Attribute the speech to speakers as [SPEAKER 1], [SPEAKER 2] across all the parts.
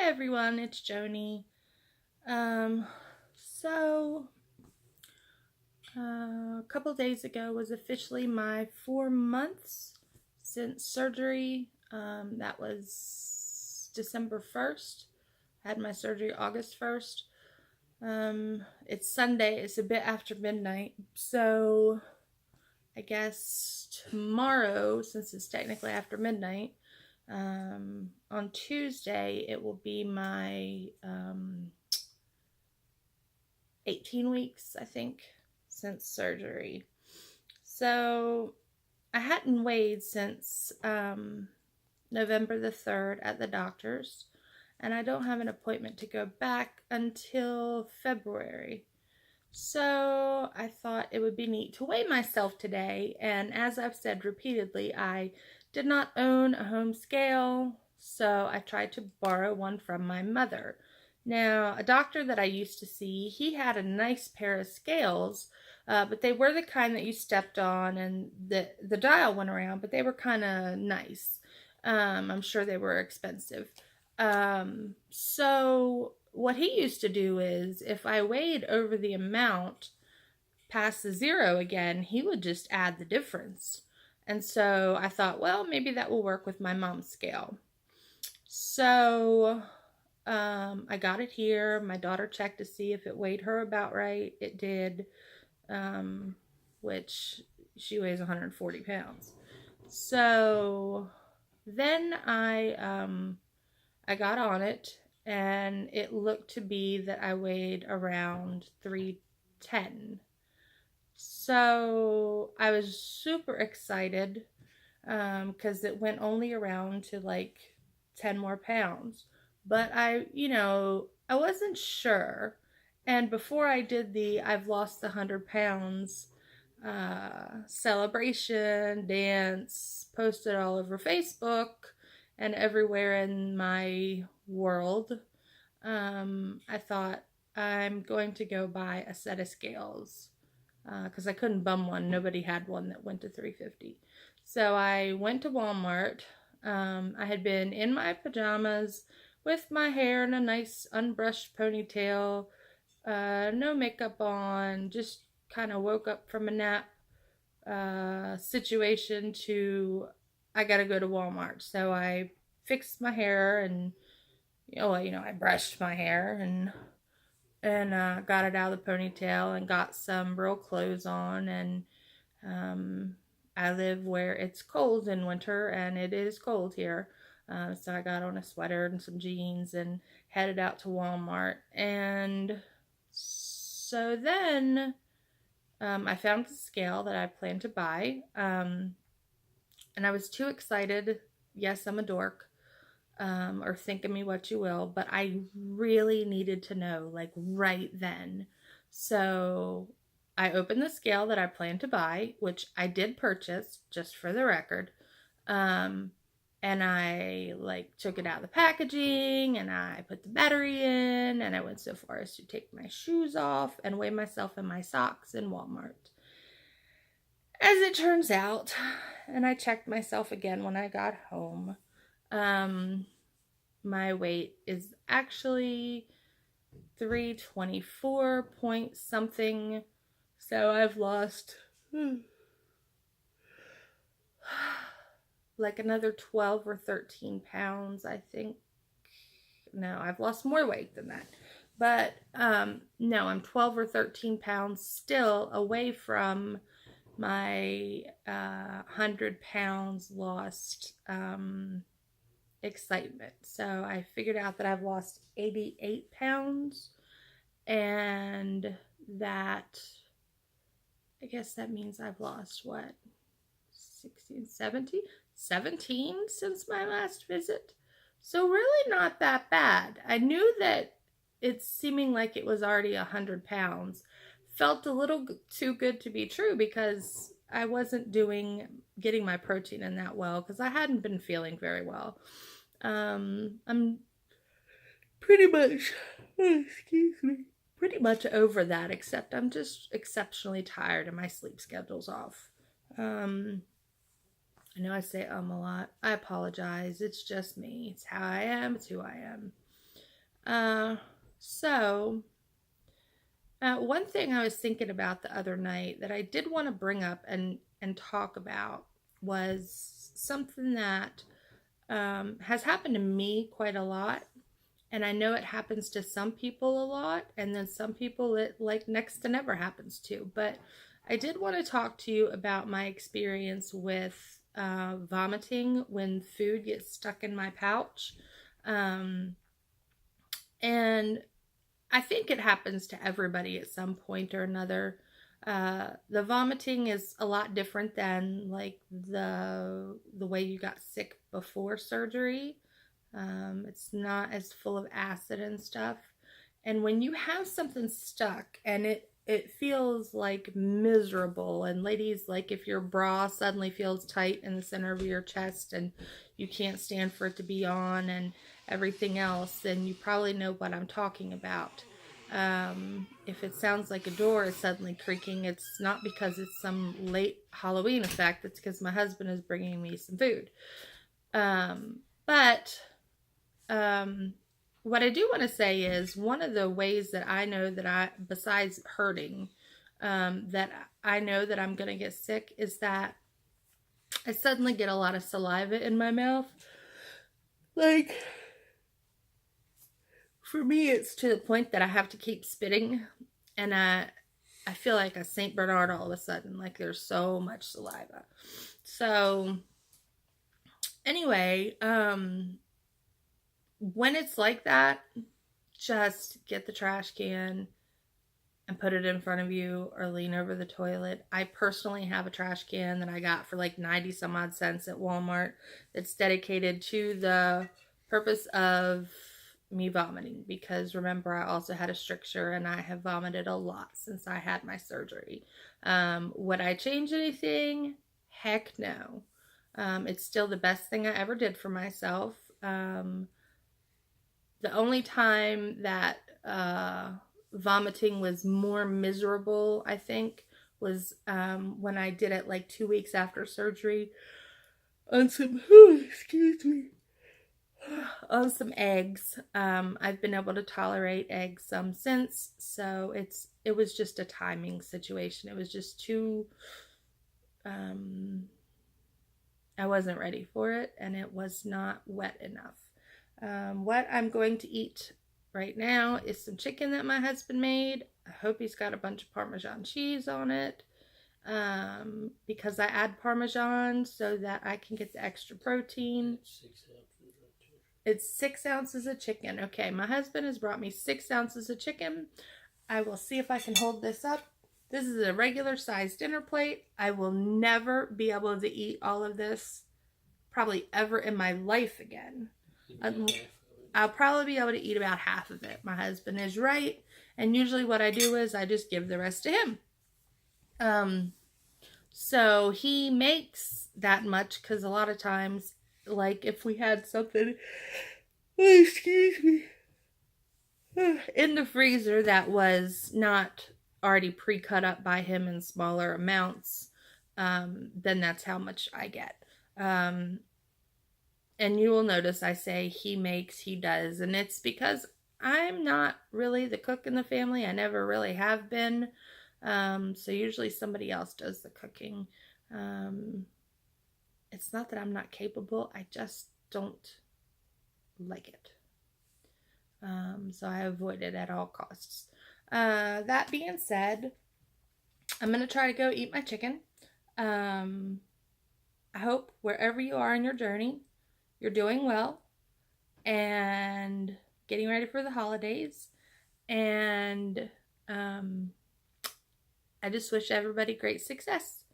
[SPEAKER 1] everyone, it's Joni. Um, so a couple days ago was officially my 4 months since surgery. That was December 1st. I had my surgery August 1st. It's Sunday, it's a bit after midnight, so I guess tomorrow, since it's technically after midnight, on Tuesday, it will be my 18 weeks, I think, since surgery. So I hadn't weighed since November the 3rd at the doctor's, and I don't have an appointment to go back until February. So I thought it would be neat to weigh myself today, and as I've said repeatedly, I did not own a home scale, so I tried to borrow one from my mother. Now, a doctor that I used to see, he had a nice pair of scales, but they were the kind that you stepped on and the dial went around, but they were kind of nice. I'm sure they were expensive. So what he used to do is if I weighed over the amount past the zero again, he would just add the difference. And so I thought, well, maybe that will work with my mom's scale. So I got it here. My daughter checked to see if it weighed her about right. It did, which she weighs 140 pounds. So then I got on it, and it looked to be that I weighed around 310. So I was super excited because it went only around to like 10 more pounds. But I wasn't sure. And before I did the I've lost 100 pounds celebration, dance, posted all over Facebook and everywhere in my world, I thought I'm going to go buy a set of scales because I couldn't bum one. Nobody had one that went to 350. So I went to Walmart. I had been in my pajamas with my hair in a nice unbrushed ponytail, no makeup on, just kind of woke up from a nap situation to I gotta go to Walmart. So I fixed my hair and I brushed my hair and got it out of the ponytail and got some real clothes on. And I live where it's cold in winter, and it is cold here. So I got on a sweater and some jeans and headed out to Walmart. And so then I found the scale that I planned to buy. And I was too excited. Yes, I'm a dork. Or think of me what you will, but I really needed to know, like, right then. So I opened the scale that I planned to buy, which I did purchase, just for the record. And I took it out of the packaging and I put the battery in, and I went so far as to take my shoes off and weigh myself in my socks in Walmart. As it turns out, and I checked myself again when I got home, my weight is actually 324 point something. So I've lost like another 12 or 13 pounds, I think. No, I've lost more weight than that. But no, I'm 12 or 13 pounds still away from my 100 pounds lost excitement. So I figured out that I've lost 88 pounds, and that, I guess that means I've lost what, 16, 17 since my last visit. So really not that bad. I knew that it's seeming like it was already 100 pounds. Felt a little too good to be true because I wasn't getting my protein in that well because I hadn't been feeling very well. I'm pretty much, pretty much over that, except I'm just exceptionally tired and my sleep schedule's off. I know I say a lot. I apologize. It's just me. It's how I am. It's who I am. Uh, so, one thing I was thinking about the other night that I did want to bring up and talk about was something that has happened to me quite a lot. And I know it happens to some people a lot, and then some people it like next to never happens to. But I did want to talk to you about my experience with vomiting when food gets stuck in my pouch. Um, and I think it happens to everybody at some point or another. The vomiting is a lot different than like the way you got sick before surgery. It's not as full of acid and stuff. And when you have something stuck and it feels like miserable, and ladies, like if your bra suddenly feels tight in the center of your chest and you can't stand for it to be on and everything else, then you probably know what I'm talking about. If it sounds like a door is suddenly creaking, it's not because it's some late Halloween effect. It's because my husband is bringing me some food. But what I do want to say is one of the ways that I know that besides hurting, that I know that I'm going to get sick is that I suddenly get a lot of saliva in my mouth. Like, for me, it's to the point that I have to keep spitting, and I feel like a Saint Bernard all of a sudden. Like there's so much saliva. So anyway, when it's like that, just get the trash can and put it in front of you or lean over the toilet. I personally have a trash can that I got for like 90 some odd cents at Walmart that's dedicated to the purpose of me vomiting, because remember, I also had a stricture and I have vomited a lot since I had my surgery. Would I change anything? Heck no. It's still the best thing I ever did for myself. The only time that vomiting was more miserable, I think, was when I did it like 2 weeks after surgery on some, excuse me, on some eggs. I've been able to tolerate eggs some since, so it was just a timing situation. It was just too, I wasn't ready for it, and it was not wet enough. What I'm going to eat right now is some chicken that my husband made. I hope he's got a bunch of Parmesan cheese on it, because I add Parmesan so that I can get the extra protein. It's 6 ounces of chicken. Okay, my husband has brought me 6 ounces of chicken. I will see if I can hold this up. This is a regular sized dinner plate. I will never be able to eat all of this, probably ever in my life again. I'll probably be able to eat about half of it. My husband is right. And usually what I do is I just give the rest to him. So he makes that much because a lot of times, like if we had something, excuse me, in the freezer that was not already pre-cut up by him in smaller amounts, then that's how much I get. And you will notice I say he makes, he does, and it's because I'm not really the cook in the family. I never really have been. So usually somebody else does the cooking. It's not that I'm not capable, I just don't like it. So I avoid it at all costs. That being said, I'm going to try to go eat my chicken. I hope wherever you are in your journey, you're doing well and getting ready for the holidays. And I just wish everybody great success.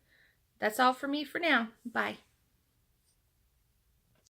[SPEAKER 1] That's all for me for now. Bye.